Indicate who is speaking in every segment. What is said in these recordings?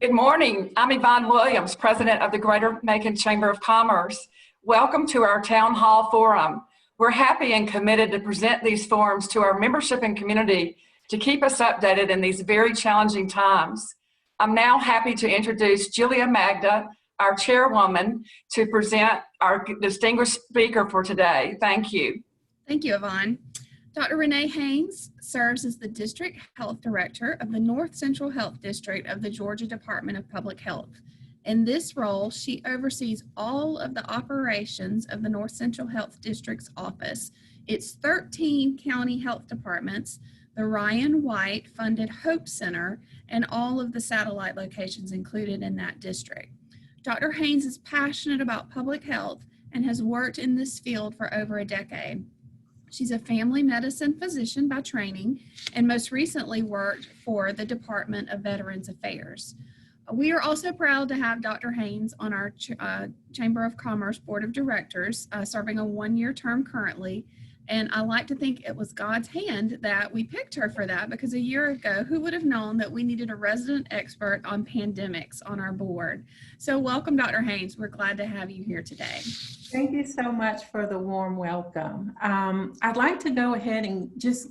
Speaker 1: Good morning. I'm Yvonne Williams, President of the Greater Macon Chamber of Commerce. Welcome to our Town Hall Forum. We're happy and committed to present these forums to our membership and community to keep us updated in these very challenging times. I'm now happy to introduce Julia Magda, our chairwoman, to present our distinguished speaker for today. Thank you.
Speaker 2: Thank you, Yvonne. Dr. Renee Haynes serves as the District Health Director of the North Central Health District of the Georgia Department of Public Health. In this role, she oversees all of the operations of the North Central Health District's office, its 13 county health departments, the Ryan White funded Hope Center, and all of the satellite locations included in that district. Dr. Haynes is passionate about public health and has worked in this field for over a decade. She's a family medicine physician by training and most recently worked for the Department of Veterans Affairs. We are also proud to have Dr. Haynes on our Chamber of Commerce Board of Directors, serving a one-year term currently. And I like to think it was God's hand that we picked her for that, because a year ago, who would have known that we needed a resident expert on pandemics on our board? So welcome, Dr. Haynes. We're glad to have you here today.
Speaker 3: Thank you so much for the warm welcome. I'd like to go ahead and just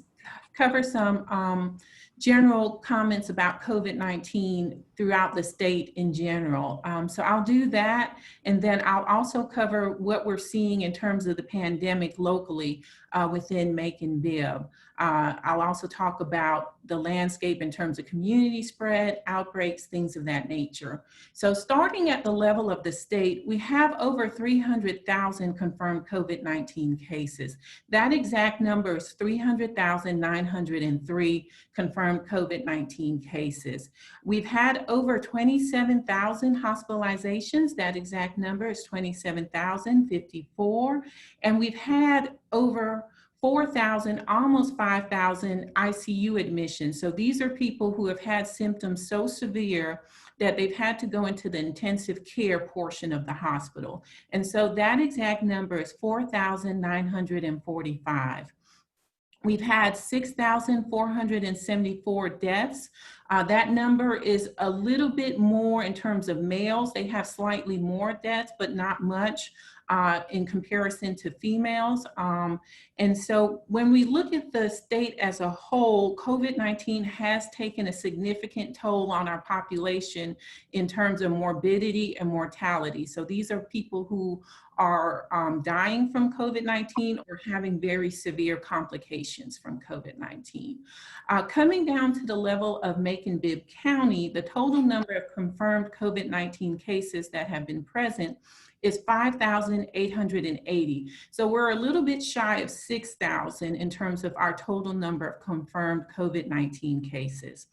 Speaker 3: cover some general comments about COVID-19 throughout the state in general. So I'll do that, and then I'll also cover what we're seeing in terms of the pandemic locally within Macon-Bibb. I'll also talk about the landscape in terms of community spread, outbreaks, things of that nature. So starting at the level of the state, we have over 300,000 confirmed COVID-19 cases. That exact number is 300,903 confirmed COVID-19 cases. We've had over 27,000 hospitalizations. That exact number is 27,054. And we've had over 4,000, almost 5,000 ICU admissions. So these are people who have had symptoms so severe that they've had to go into the intensive care portion of the hospital. And so that exact number is 4,945. We've had 6,474 deaths. That number is a little bit more in terms of males. They have slightly more deaths, but not much in comparison to females. And so when we look at the state as a whole, COVID-19 has taken a significant toll on our population in terms of morbidity and mortality. So these are people who are dying from COVID-19 or having very severe complications from COVID-19. Coming down to the level of Macon-Bibb County, the total number of confirmed COVID-19 cases that have been present is 5,880. So we're a little bit shy of 6,000 in terms of our total number of confirmed COVID-19 cases.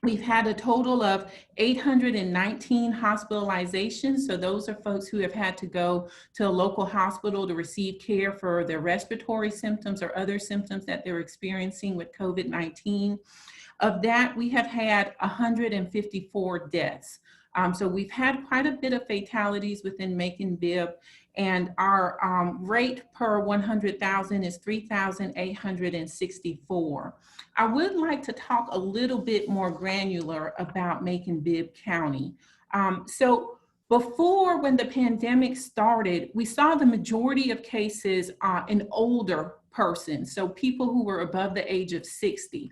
Speaker 3: We've had a total of 819 hospitalizations. So those are folks who have had to go to a local hospital to receive care for their respiratory symptoms or other symptoms that they're experiencing with COVID-19. Of that, we have had 154 deaths. So we've had quite a bit of fatalities within Macon-Bibb, and our rate per 100,000 is 3,864. I would like to talk a little bit more granular about Macon-Bibb County. So before, when the pandemic started, we saw the majority of cases in older persons, so people who were above the age of 60.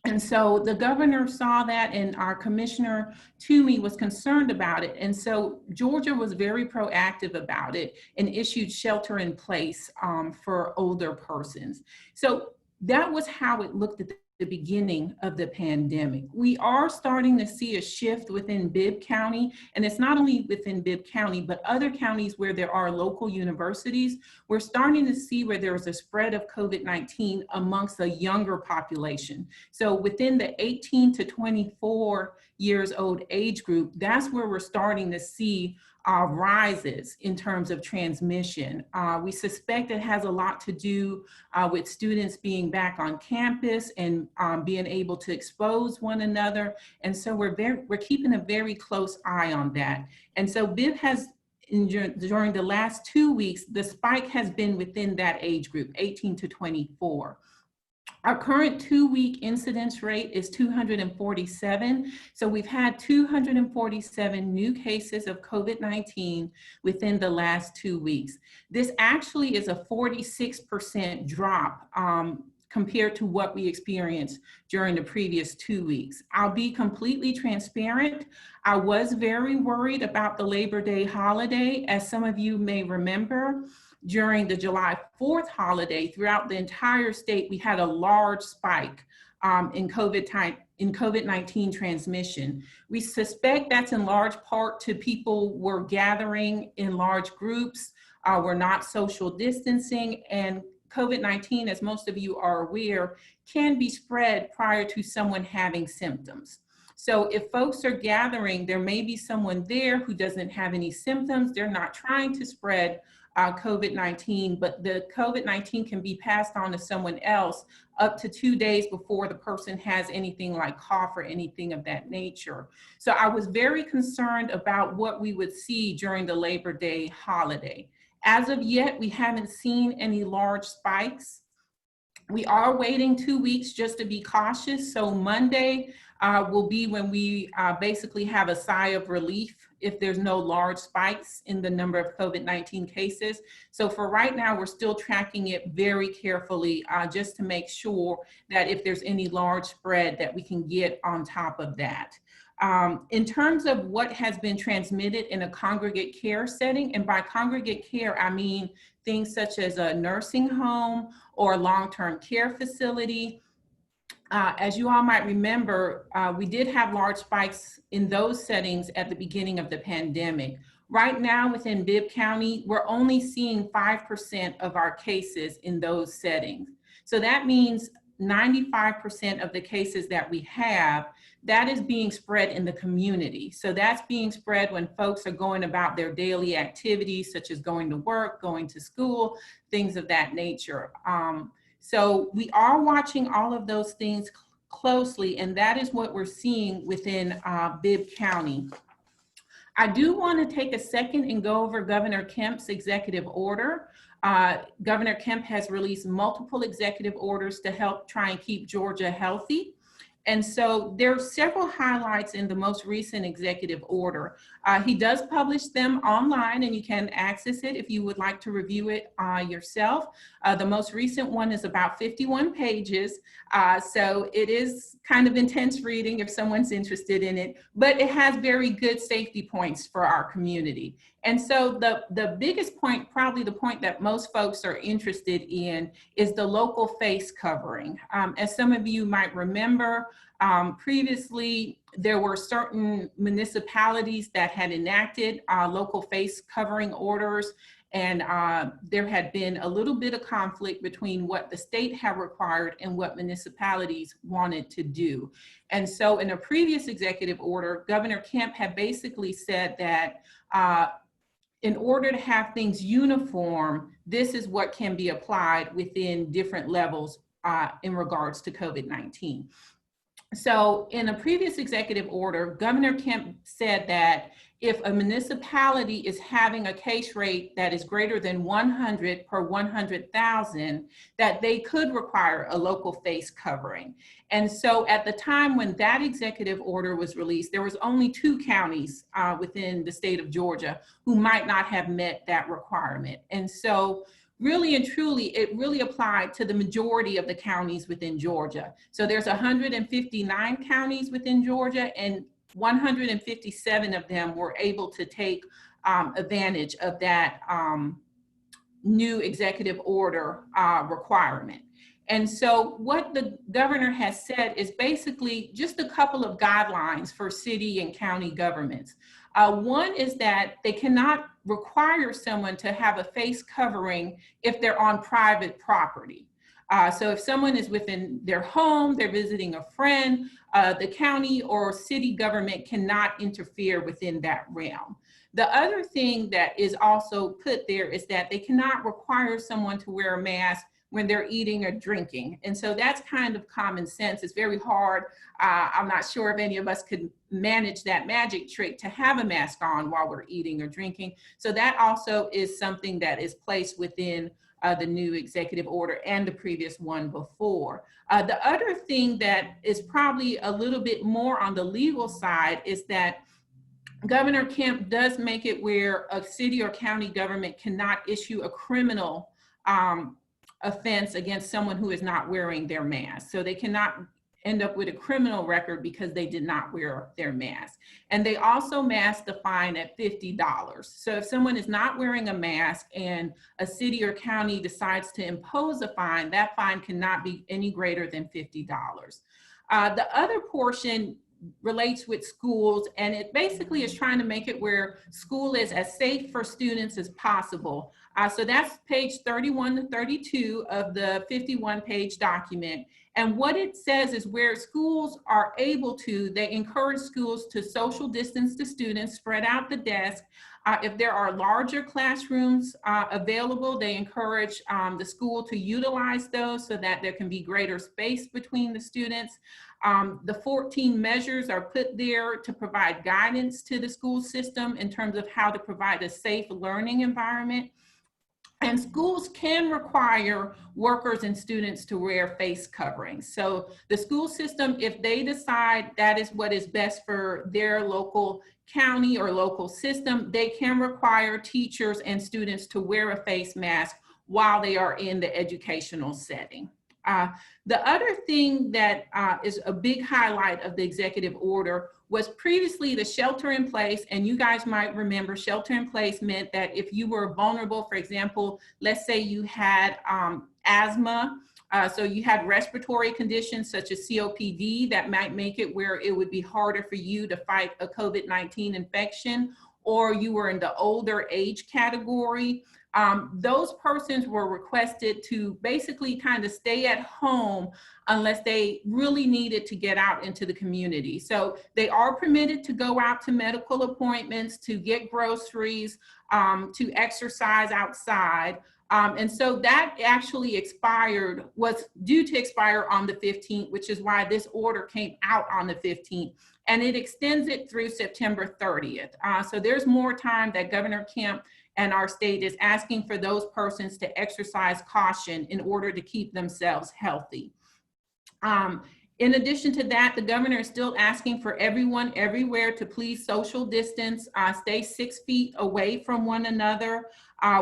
Speaker 3: And so the governor saw that, and our Commissioner Toomey was concerned about it. And so Georgia was very proactive about it and issued shelter in place for older persons. So that was how it looked at the beginning of the pandemic. We are starting to see a shift within Bibb County, and it's not only within Bibb County, but other counties where there are local universities. We're starting to see where there's a spread of COVID-19 amongst a younger population. So within the 18 to 24 years old age group, that's where we're starting to see rises in terms of transmission. We suspect it has a lot to do with students being back on campus and being able to expose one another. And so we're keeping a very close eye on that. And so Bibb has, during the last 2 weeks, the spike has been within that age group, 18 to 24. Our current 2-week incidence rate is 247. So we've had 247 new cases of COVID-19 within the last 2 weeks. This actually is a 46% drop compared to what we experienced during the previous 2 weeks. I'll be completely transparent. I was very worried about the Labor Day holiday. As some of you may remember, during the July 4th holiday, throughout the entire state, we had a large spike in COVID-19 transmission. We suspect that's in large part to people were gathering in large groups, were not social distancing, and COVID-19, as most of you are aware, can be spread prior to someone having symptoms. So if folks are gathering, there may be someone there who doesn't have any symptoms. They're not trying to spread COVID-19, but the COVID-19 can be passed on to someone else up to 2 days before the person has anything like cough or anything of that nature. So I was very concerned about what we would see during the Labor Day holiday. As of yet, we haven't seen any large spikes. We are waiting 2 weeks just to be cautious. So Monday will be when we basically have a sigh of relief if there's no large spikes in the number of COVID-19 cases. So for right now, we're still tracking it very carefully just to make sure that if there's any large spread that we can get on top of that. In terms of what has been transmitted in a congregate care setting, and by congregate care, I mean things such as a nursing home or a long-term care facility. As you all might remember, we did have large spikes in those settings at the beginning of the pandemic. Right now within Bibb County, we're only seeing 5% of our cases in those settings. So that means 95% of the cases that we have, that is being spread in the community. So that's being spread when folks are going about their daily activities, such as going to work, going to school, things of that nature. So we are watching all of those things closely, and that is what we're seeing within Bibb County. I do want to take a second and go over Governor Kemp's executive order. Governor Kemp has released multiple executive orders to help try and keep Georgia healthy. And so there are several highlights in the most recent executive order. He does publish them online, and you can access it if you would like to review it yourself. The most recent one is about 51 pages. So it is kind of intense reading if someone's interested in it, but it has very good safety points for our community. And so the biggest point, probably the point that most folks are interested in, is the local face covering. As some of you might remember, previously there were certain municipalities that had enacted local face covering orders, and there had been a little bit of conflict between what the state had required and what municipalities wanted to do. And so in a previous executive order, Governor Kemp had basically said that in order to have things uniform, this is what can be applied within different levels in regards to COVID-19. So in a previous executive order, Governor Kemp said that if a municipality is having a case rate that is greater than 100 per 100,000, that they could require a local face covering. And so at the time when that executive order was released, there was only 2 counties within the state of Georgia who might not have met that requirement. And so really and truly, it really applied to the majority of the counties within Georgia. So there's 159 counties within Georgia, and 157 of them were able to take advantage of that new executive order requirement. And so what the governor has said is basically just a couple of guidelines for city and county governments. One is that they cannot require someone to have a face covering if they're on private property. So if someone is within their home, they're visiting a friend, the county or city government cannot interfere within that realm. The other thing that is also put there is that they cannot require someone to wear a mask when they're eating or drinking. And so that's kind of common sense. It's very hard. I'm not sure if any of us could manage that magic trick to have a mask on while we're eating or drinking. So that also is something that is placed within the new executive order and the previous one before. The other thing that is probably a little bit more on the legal side is that Governor Kemp does make it where a city or county government cannot issue a criminal offense against someone who is not wearing their mask. So they cannot end up with a criminal record because they did not wear their mask. And they also mask the fine at $50. So if someone is not wearing a mask and a city or county decides to impose a fine, that fine cannot be any greater than $50. The other portion relates with schools, and it basically is trying to make it where school is as safe for students as possible. So that's page 31 to 32 of the 51-page document. And what it says is where schools are able to, they encourage schools to social distance the students, spread out the desk. If there are larger classrooms available, they encourage the school to utilize those so that there can be greater space between the students. The 14 measures are put there to provide guidance to the school system in terms of how to provide a safe learning environment. And schools can require workers and students to wear face coverings. So the school system, if they decide that is what is best for their local county or local system, they can require teachers and students to wear a face mask while they are in the educational setting. The other thing that is a big highlight of the executive order was previously the shelter in place, and you guys might remember shelter in place meant that if you were vulnerable, for example, let's say you had asthma, so you had respiratory conditions such as COPD, that might make it where it would be harder for you to fight a COVID-19 infection, or you were in the older age category. Those persons were requested to basically kind of stay at home unless they really needed to get out into the community. So they are permitted to go out to medical appointments, to get groceries, to exercise outside. And so that actually was due to expire on the 15th, which is why this order came out on the 15th. And it extends it through September 30th. So there's more time that Governor Kemp and our state is asking for those persons to exercise caution in order to keep themselves healthy. In addition to that, the governor is still asking for everyone everywhere to please social distance, stay 6 feet away from one another,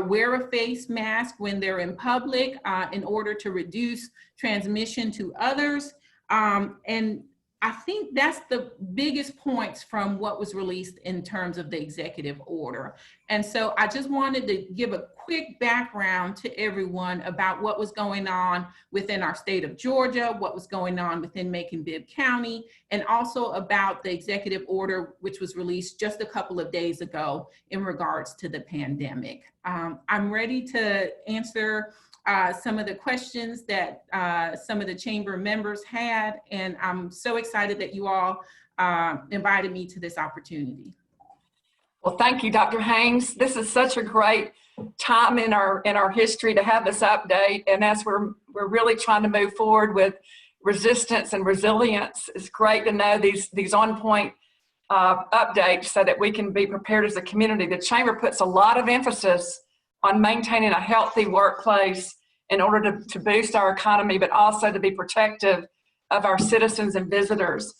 Speaker 3: wear a face mask when they're in public in order to reduce transmission to others. And I think that's the biggest points from what was released in terms of the executive order. And so I just wanted to give a quick background to everyone about what was going on within our state of Georgia, what was going on within Macon-Bibb County, and also about the executive order, which was released just a couple of days ago in regards to the pandemic. I'm ready to answer some of the questions that some of the chamber members had, and I'm so excited that you all invited me to this opportunity.
Speaker 1: Well, thank you, Dr. Haynes. This is such a great time in our history to have this update, and as we're really trying to move forward with resistance and resilience, it's great to know these on-point updates so that we can be prepared as a community. The chamber puts a lot of emphasis on maintaining a healthy workplace in order to boost our economy, but also to be protective of our citizens and visitors.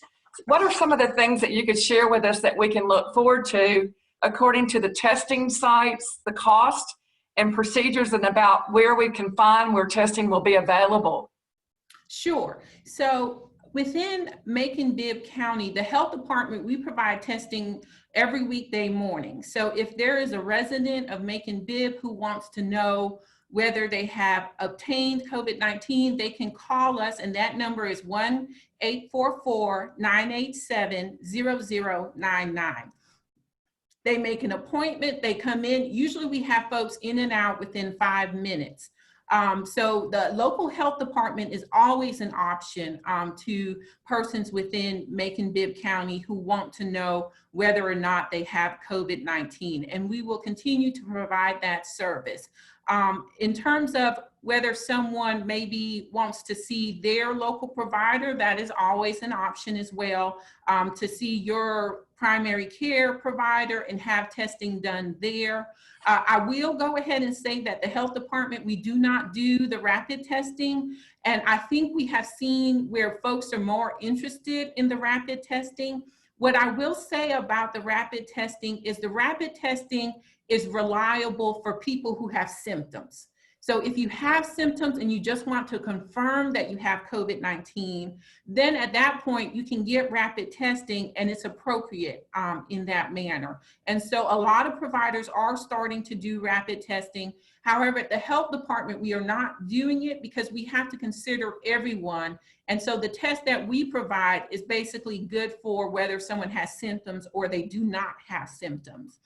Speaker 1: What are some of the things that you could share with us that we can look forward to according to the testing sites, the cost, and procedures, and about where we can find where testing will be available?
Speaker 3: Sure. So within Macon-Bibb County, the health department, we provide testing every weekday morning. So if there is a resident of Macon-Bibb who wants to know whether they have obtained COVID-19, they can call us, and that number is 1-844-987-0099. They make an appointment, they come in. Usually we have folks in and out within 5 minutes. So the local health department is always an option to persons within Macon-Bibb County who want to know whether or not they have COVID-19, and we will continue to provide that service. In terms of whether someone maybe wants to see their local provider, that is always an option as well, to see your primary care provider and have testing done there. I will go ahead and say that the health department, we do not do the rapid testing. And I think we have seen where folks are more interested in the rapid testing. What I will say about the rapid testing is the rapid testing is reliable for people who have symptoms. So if you have symptoms and you just want to confirm that you have COVID-19, then at that point you can get rapid testing and it's appropriate in that manner. And so a lot of providers are starting to do rapid testing. However, at the health department, we are not doing it because we have to consider everyone. And so the test that we provide is basically good for whether someone has symptoms or they do not have symptoms.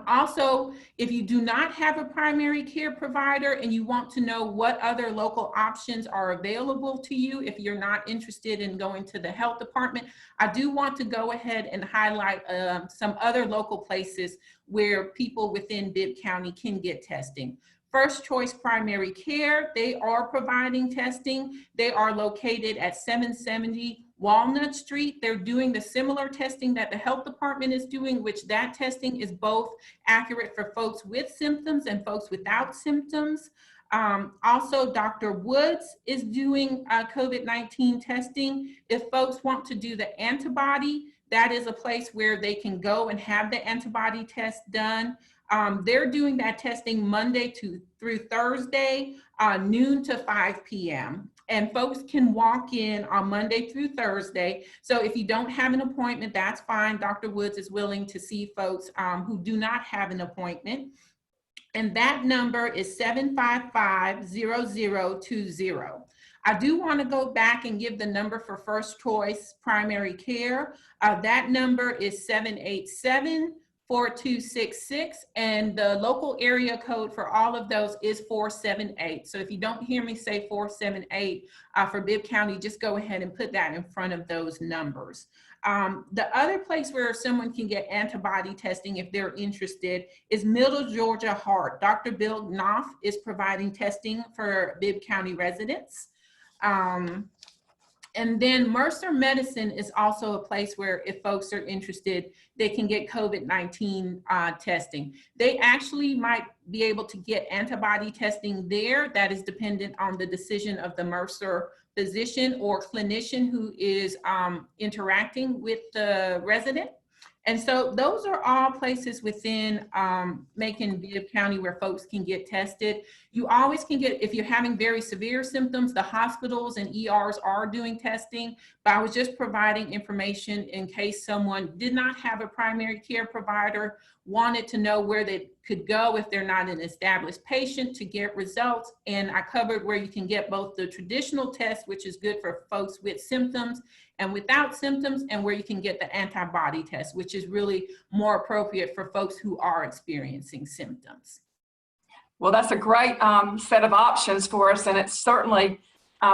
Speaker 3: Also, if you do not have a primary care provider and you want to know what other local options are available to you, if you're not interested in going to the health department, I do want to go ahead and highlight some other local places where people within Bibb County can get testing. First Choice Primary Care, they are providing testing. They are located at 770 Walnut Street. They're doing the similar testing that the health department is doing, which that testing is both accurate for folks with symptoms and folks without symptoms. Also, Dr. Woods is doing COVID-19 testing. If folks want to do the antibody, that is a place where they can go and have the antibody test done. They're doing that testing Monday through Thursday, noon to 5 p.m. And folks can walk in on Monday through Thursday. So if you don't have an appointment, that's fine. Dr. Woods is willing to see folks who do not have an appointment. And that number is 755-0020. I do want to go back and give the number for First Choice Primary Care. That number is 787-4266, and the local area code for all of those is 478. So if you don't hear me say 478 for Bibb County, just go ahead and put that in front of those numbers. The other place where someone can get antibody testing if they're interested is Middle Georgia Heart. Dr. Bill Knopf is providing testing for Bibb County residents. And then Mercer Medicine is also a place where if folks are interested, they can get COVID-19 testing. They actually might be able to get antibody testing there. That is dependent on the decision of the Mercer physician or clinician who is interacting with the resident. And so those are all places within Macon-Bibb County where folks can get tested. You always can get, if you're having very severe symptoms, the hospitals and ERs are doing testing, but I was just providing information in case someone did not have a primary care provider, wanted to know where they could go if they're not an established patient to get results. And I covered where you can get both the traditional test, which is good for folks with symptoms and without symptoms, and where you can get the antibody test, which is really more appropriate for folks who are experiencing symptoms.
Speaker 1: Well, that's a great set of options for us, and it certainly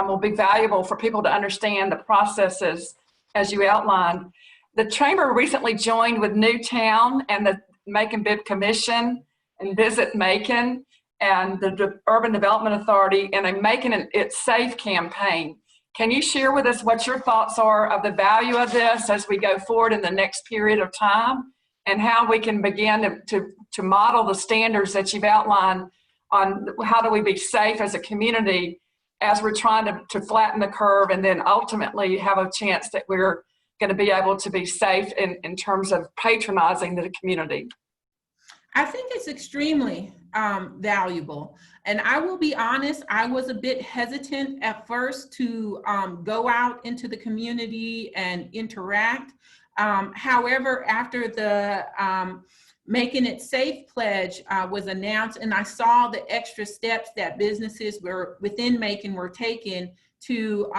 Speaker 1: will be valuable for people to understand the processes as you outlined. The Chamber recently joined with Newtown and the Macon-Bibb Commission and Visit Macon and the Urban Development Authority in a Macon It's Safe campaign. Can you share with us what your thoughts are of the value of this as we go forward in the next period of time, and how we can begin to model the standards that you've outlined on how do we be safe as a community as we're trying to flatten the curve and then ultimately have a chance that we're going to be able to be safe in terms of patronizing the community?
Speaker 3: I think it's extremely valuable. And I will be honest, I was a bit hesitant at first to go out into the community and interact. However, after the Making It Safe pledge was announced, and I saw the extra steps that businesses within Macon were taking to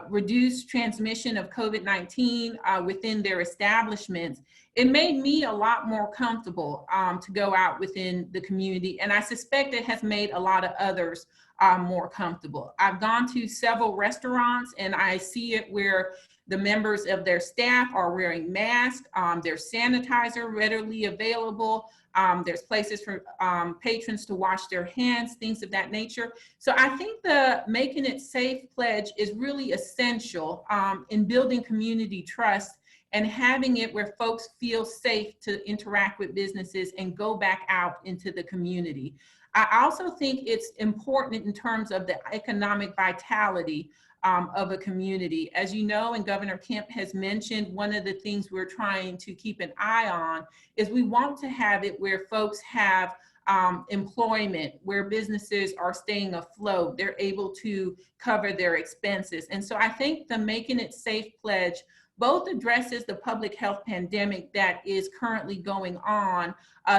Speaker 3: reduce transmission of COVID-19 within their establishments, it made me a lot more comfortable to go out within the community. And I suspect it has made a lot of others more comfortable. I've gone to several restaurants and I see it where the members of their staff are wearing masks. There's sanitizer readily available. There's places for patrons to wash their hands, things of that nature. So I think the Making It Safe pledge is really essential in building community trust and having it where folks feel safe to interact with businesses and go back out into the community. I also think it's important in terms of the economic vitality of a community. As you know, and Governor Kemp has mentioned, one of the things we're trying to keep an eye on is we want to have it where folks have employment, where businesses are staying afloat, they're able to cover their expenses. And so I think the Making It Safe pledge both addresses the public health pandemic that is currently going on,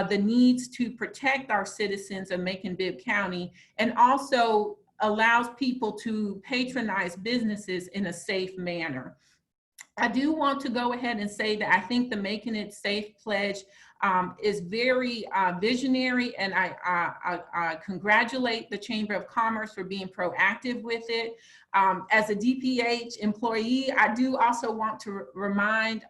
Speaker 3: the needs to protect our citizens of Macon-Bibb County, and also allows people to patronize businesses in a safe manner. I do want to go ahead and say that I think the Making It Safe pledge is very visionary, and I congratulate the Chamber of Commerce for being proactive with it. As a DPH employee, I do also want to remind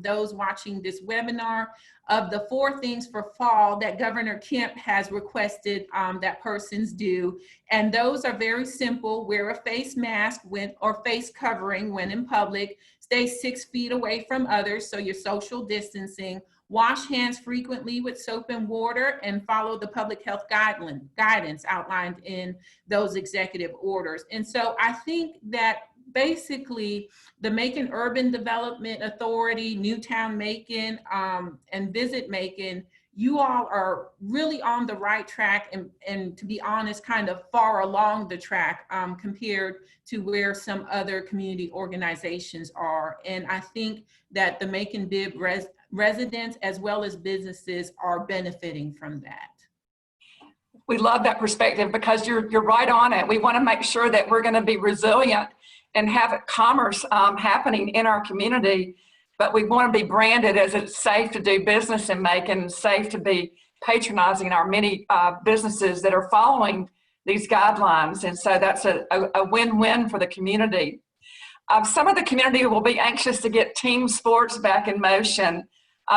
Speaker 3: those watching this webinar of the 4 things for fall that Governor Kemp has requested that persons do. And those are very simple: wear a face mask or face covering when in public, stay 6 feet away from others, so you're social distancing, wash hands frequently with soap and water, and follow the public health guidance outlined in those executive orders. And so I think that basically the Macon Urban Development Authority, Newtown Macon, and Visit Macon, you all are really on the right track, and to be honest, kind of far along the track compared to where some other community organizations are. And I think that the Macon-Bibb residents as well as businesses are benefiting from that.
Speaker 1: We love that perspective because you're right on it. We want to make sure that we're going to be resilient and have commerce happening in our community, but we want to be branded as it's safe to do business in Macon, safe to be patronizing our many businesses that are following these guidelines. And so that's a win-win for the community. Some of the community will be anxious to get team sports back in motion.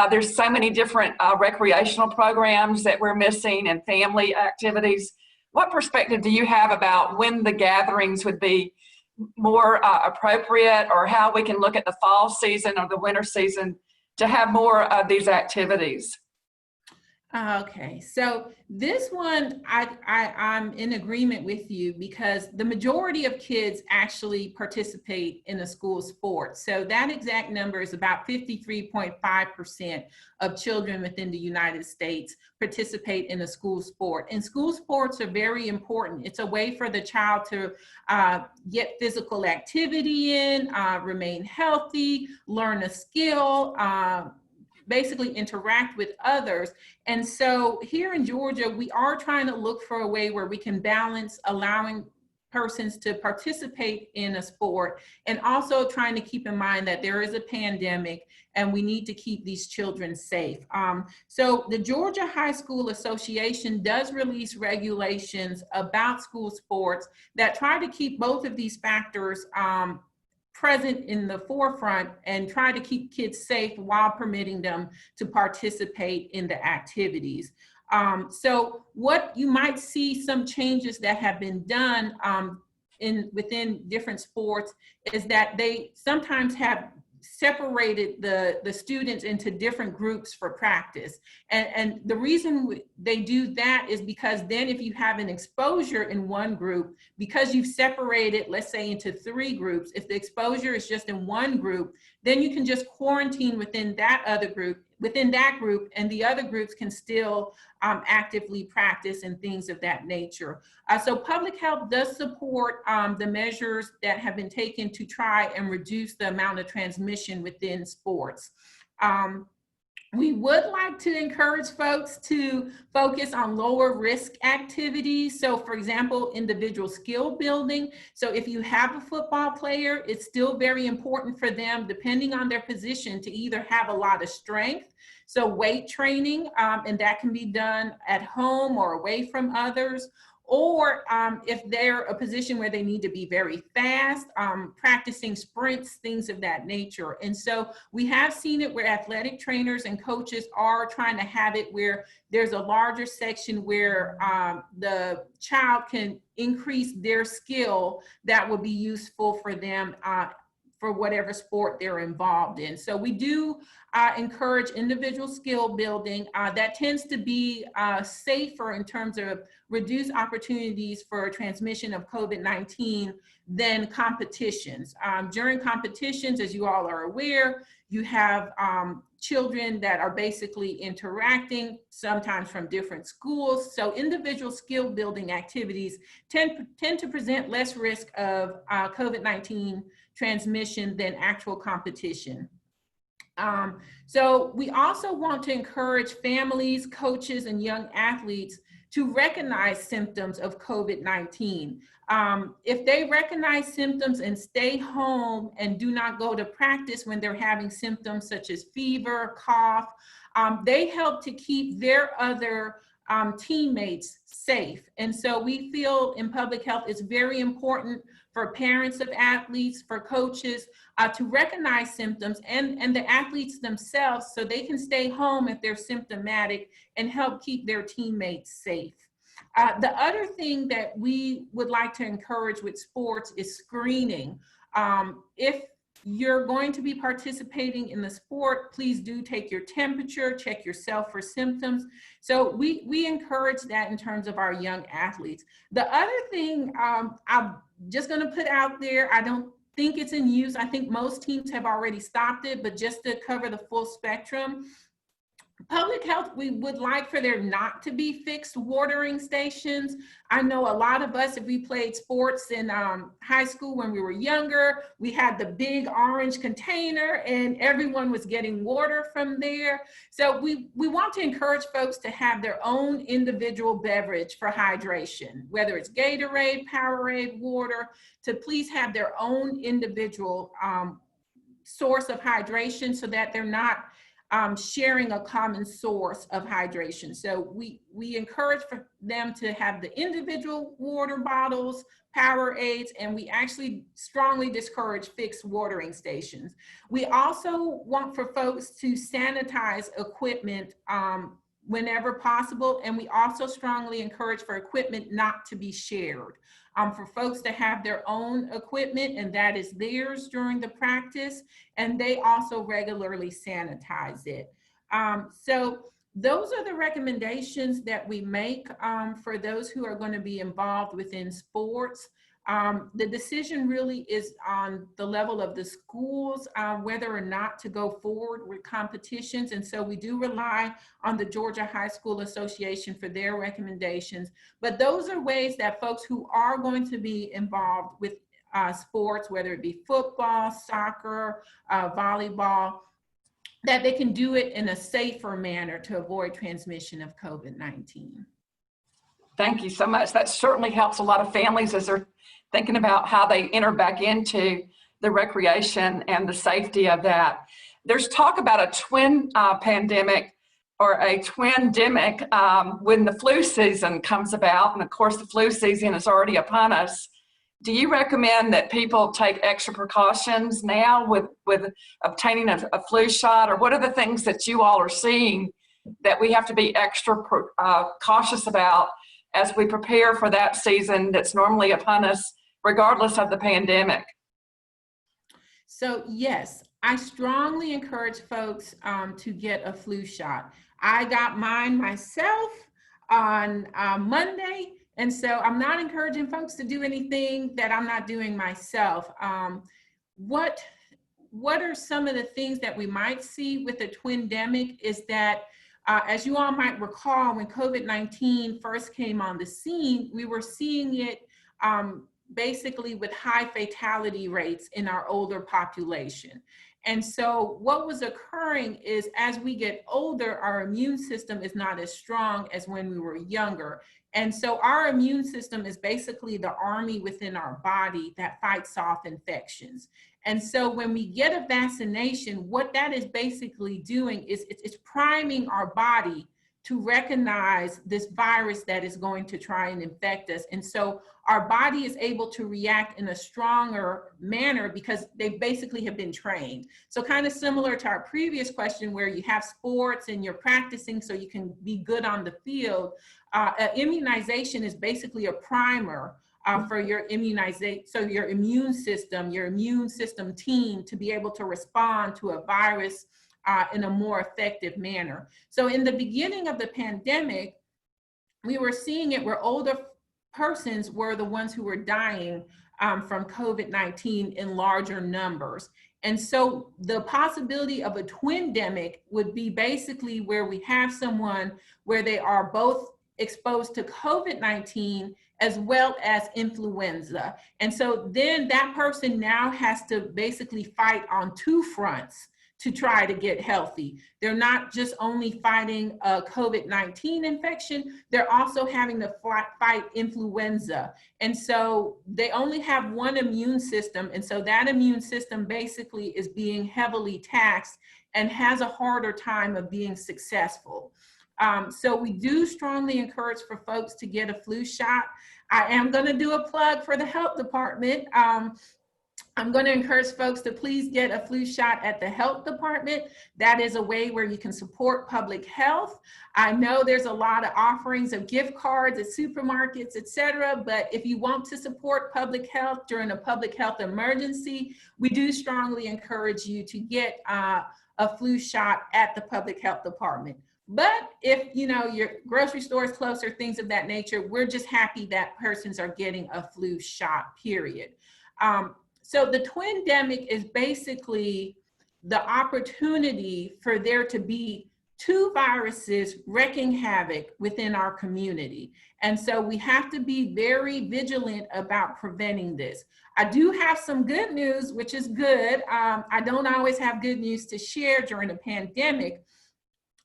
Speaker 1: There's so many different recreational programs that we're missing and family activities. What perspective do you have about when the gatherings would be more appropriate, or how we can look at the fall season or the winter season to have more of these activities?
Speaker 3: Okay, so this one, I'm in agreement with you because the majority of kids actually participate in a school sport. So that exact number is about 53.5% of children within the United States participate in a school sport. And school sports are very important. It's a way for the child to get physical activity in, remain healthy, learn a skill, basically interact with others. And so here in Georgia, we are trying to look for a way where we can balance allowing persons to participate in a sport and also trying to keep in mind that there is a pandemic and we need to keep these children safe. So the Georgia High School Association does release regulations about school sports that try to keep both of these factors present in the forefront and try to keep kids safe while permitting them to participate in the activities. So what you might see some changes that have been done within different sports is that they sometimes have separated the students into different groups for practice. And the reason they do that is because then if you have an exposure in one group, because you've separated, let's say, into 3 groups, if the exposure is just in one group, then you can just quarantine within that group, and the other groups can still actively practice and things of that nature. So public health does support the measures that have been taken to try and reduce the amount of transmission within sports. We would like to encourage folks to focus on lower risk activities. So for example, individual skill building. So if you have a football player, it's still very important for them, depending on their position, to either have a lot of strength, so weight training, and that can be done at home or away from others, or if they're a position where they need to be very fast, practicing sprints, things of that nature. And so we have seen it where athletic trainers and coaches are trying to have it where there's a larger section where the child can increase their skill that will be useful for them for whatever sport they're involved in. So we do encourage individual skill building. That tends to be safer in terms of reduced opportunities for transmission of COVID-19 than competitions. During competitions, as you all are aware, you have children that are basically interacting, sometimes from different schools. So individual skill building activities tend to present less risk of COVID-19 transmission than actual competition. So we also want to encourage families, coaches, and young athletes to recognize symptoms of COVID-19. If they recognize symptoms and stay home and do not go to practice when they're having symptoms such as fever, cough, they help to keep their other teammates safe. And so we feel in public health it's very important for parents of athletes, for coaches, to recognize symptoms and the athletes themselves so they can stay home if they're symptomatic and help keep their teammates safe. The other thing that we would like to encourage with sports is screening. If you're going to be participating in the sport, please do take your temperature, check yourself for symptoms. So we encourage that in terms of our young athletes. The other thing I'm just going to put out there, I don't think it's in use. I think most teams have already stopped it, but just to cover the full spectrum, public health, we would like for there not to be fixed watering stations. I know a lot of us, if we played sports in high school when we were younger, we had the big orange container and everyone was getting water from there. So we want to encourage folks to have their own individual beverage for hydration, whether it's Gatorade, Powerade, water, to please have their own individual source of hydration so that they're not sharing a common source of hydration. So we encourage for them to have the individual water bottles, Powerades, and we actually strongly discourage fixed watering stations. We also want for folks to sanitize equipment whenever possible, and we also strongly encourage for equipment not to be shared. For folks to have their own equipment and that is theirs during the practice, and they also regularly sanitize it. So those are the recommendations that we make for those who are going to be involved within sports. The decision really is on the level of the schools, whether or not to go forward with competitions. And so we do rely on the Georgia High School Association for their recommendations. But those are ways that folks who are going to be involved with sports, whether it be football, soccer, volleyball, that they can do it in a safer manner to avoid transmission of COVID-19.
Speaker 1: Thank you so much. That certainly helps a lot of families as they're thinking about how they enter back into the recreation and the safety of that. There's talk about a twin pandemic or a twin-demic when the flu season comes about. And of course, the flu season is already upon us. Do you recommend that people take extra precautions now with obtaining a flu shot? Or what are the things that you all are seeing that we have to be extra cautious about as we prepare for that season that's normally upon us, regardless of the pandemic?
Speaker 3: So yes, I strongly encourage folks to get a flu shot. I got mine myself on Monday, and so I'm not encouraging folks to do anything that I'm not doing myself. What are some of the things that we might see with the twin-demic is that as you all might recall, when COVID-19 first came on the scene, we were seeing it basically with high fatality rates in our older population. And so what was occurring is as we get older, our immune system is not as strong as when we were younger. And so our immune system is basically the army within our body that fights off infections. And so when we get a vaccination, what that is basically doing is it's priming our body to recognize this virus that is going to try and infect us. And so our body is able to react in a stronger manner because they basically have been trained. So kind of similar to our previous question where you have sports and you're practicing so you can be good on the field, immunization is basically a primer for your your immune system team to be able to respond to a virus in a more effective manner. So in the beginning of the pandemic, we were seeing it where older persons were the ones who were dying from COVID-19 in larger numbers. And so the possibility of a twindemic would be basically where we have someone where they are both exposed to COVID-19 as well as influenza. And so then that person now has to basically fight on two fronts to try to get healthy. They're not just only fighting a COVID-19 infection, they're also having to fight influenza. And so they only have one immune system. And so that immune system basically is being heavily taxed and has a harder time of being successful. So we do strongly encourage for folks to get a flu shot. I am going to do a plug for the health department. I'm going to encourage folks to please get a flu shot at the health department. That is a way where you can support public health. I know there's a lot of offerings of gift cards at supermarkets, et cetera, but if you want to support public health during a public health emergency, we do strongly encourage you to get a flu shot at the public health department. But if your grocery store is closer, things of that nature, we're just happy that persons are getting a flu shot, period. So the twindemic is basically the opportunity for there to be two viruses wreaking havoc within our community. And so we have to be very vigilant about preventing this. I do have some good news, which is good. I don't always have good news to share during a pandemic,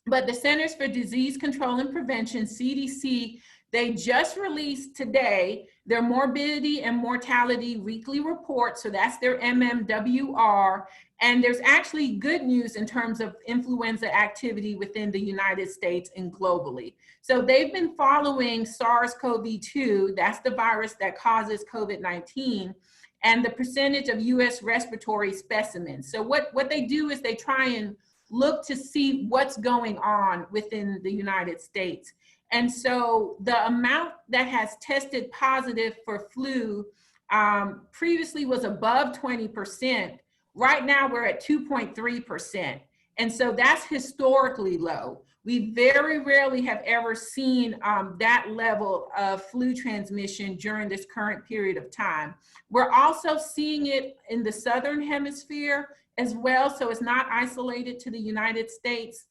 Speaker 3: but the Centers for Disease Control and Prevention, CDC, they just released today their morbidity and mortality weekly report. So that's their MMWR. And there's actually good news in terms of influenza activity within the United States and globally. So they've been following SARS-CoV-2, that's the virus that causes COVID-19, and the percentage of US respiratory specimens. So what they do is they try and look to see what's going on within the United States. And so the amount that has tested positive for flu previously was above 20%. Right now we're at 2.3%. And so that's historically low. We very rarely have ever seen that level of flu transmission during this current period of time. We're also seeing it in the Southern Hemisphere as well, so it's not isolated to the United States.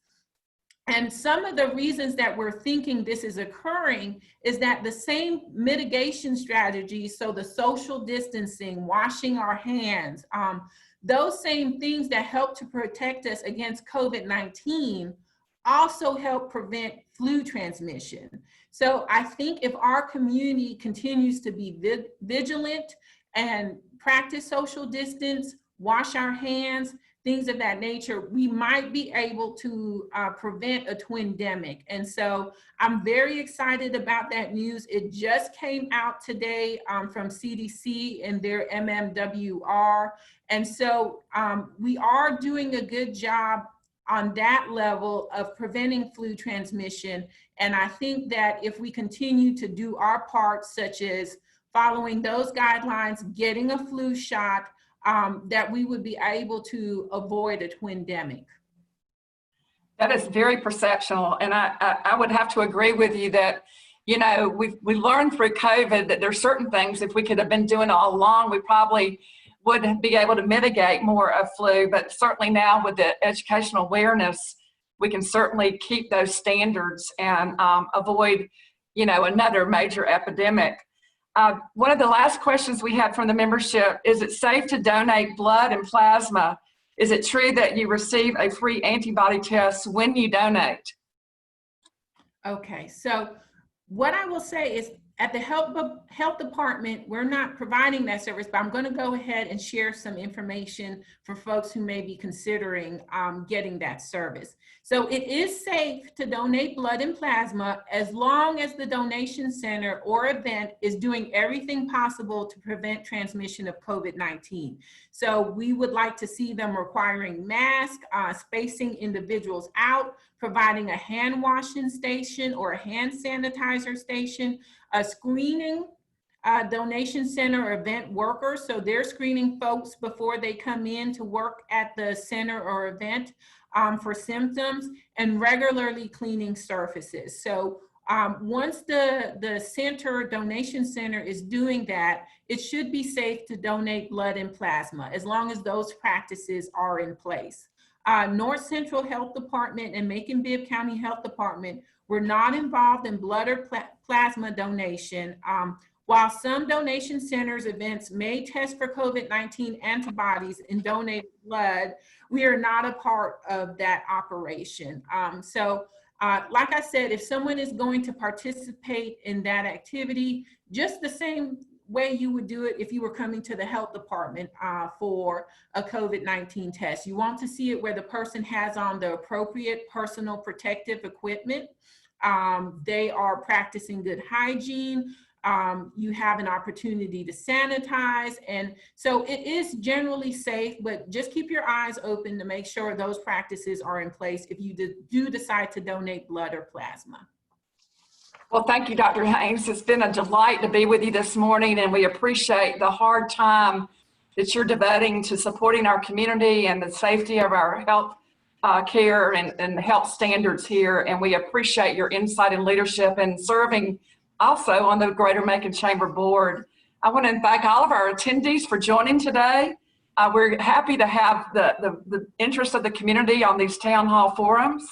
Speaker 3: And some of the reasons that we're thinking this is occurring is that the same mitigation strategies, so the social distancing, washing our hands, those same things that help to protect us against COVID-19 also help prevent flu transmission. So I think if our community continues to be vigilant and practice social distance, wash our hands, things of that nature, we might be able to prevent a twindemic. And so I'm very excited about that news. It just came out today from CDC and their MMWR. And so we are doing a good job on that level of preventing flu transmission. And I think that if we continue to do our part, such as following those guidelines, getting a flu shot, that we would be able to avoid a twindemic.
Speaker 1: That is very perceptional. And I would have to agree with you that, we learned through COVID that there's certain things, if we could have been doing all along, we probably would be able to mitigate more of flu. But certainly now with the educational awareness, we can certainly keep those standards and avoid, another major epidemic. One of the last questions we had from the membership, is it safe to donate blood and plasma? Is it true that you receive a free antibody test when you donate?
Speaker 3: Okay, so what I will say is At the health department, we're not providing that service, but I'm going to go ahead and share some information for folks who may be considering getting that service. So it is safe to donate blood and plasma as long as the donation center or event is doing everything possible to prevent transmission of COVID-19. So we would like to see them requiring masks, spacing individuals out, providing a hand washing station or a hand sanitizer station, a screening donation center event workers. So they're screening folks before they come in to work at the center or event for symptoms, and regularly cleaning surfaces. So once the center, donation center is doing that, it should be safe to donate blood and plasma as long as those practices are in place. North Central Health Department and Macon-Bibb County Health Department were not involved in blood or plasma donation. While some donation centers events may test for COVID-19 antibodies and donate blood, we are not a part of that operation. Like I said, if someone is going to participate in that activity, just the same way you would do it if you were coming to the health department for a COVID-19 test. You want to see it where the person has on the appropriate personal protective equipment. They are practicing good hygiene. You have an opportunity to sanitize. And so it is generally safe, but just keep your eyes open to make sure those practices are in place if you do decide to donate blood or plasma.
Speaker 1: Well, thank you, Dr. Haynes. It's been a delight to be with you this morning, and we appreciate the hard time that you're devoting to supporting our community and the safety of our health care and health standards here. And we appreciate your insight and leadership and serving also on the Greater Macon Chamber Board. I want to thank all of our attendees for joining today. We're happy to have the interest of the community on these town hall forums.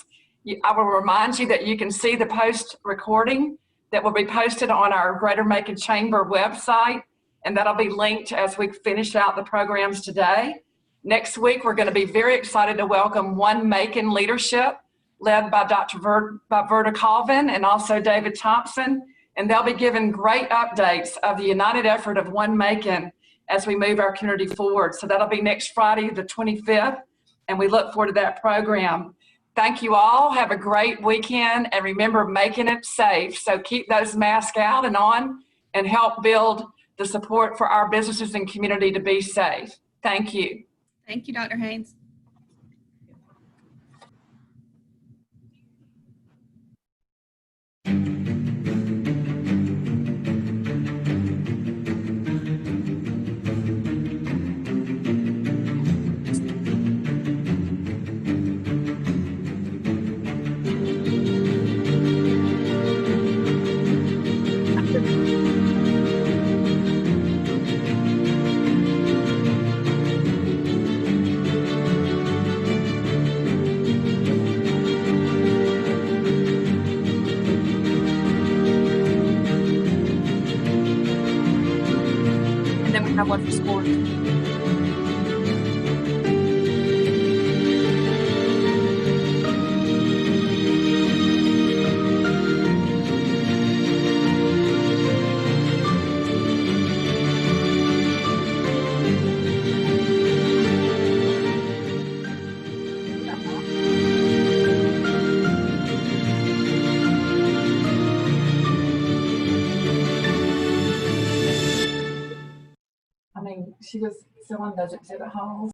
Speaker 1: I will remind you that you can see the post recording that will be posted on our Greater Macon Chamber website, and that'll be linked as we finish out the programs today. Next week, we're going to be very excited to welcome One Macon Leadership, led by Dr. Verda Colvin and also David Thompson, and they'll be giving great updates of the united effort of One Macon as we move our community forward. So that'll be next Friday, the 25th, and we look forward to that program. Thank you all. Have a great weekend, and remember, making it safe. So keep those masks out and on and help build the support for our businesses and community to be safe. Thank you.
Speaker 2: Thank you, Dr. Haynes.
Speaker 1: Have one for sports. She was someone does exhibit halls.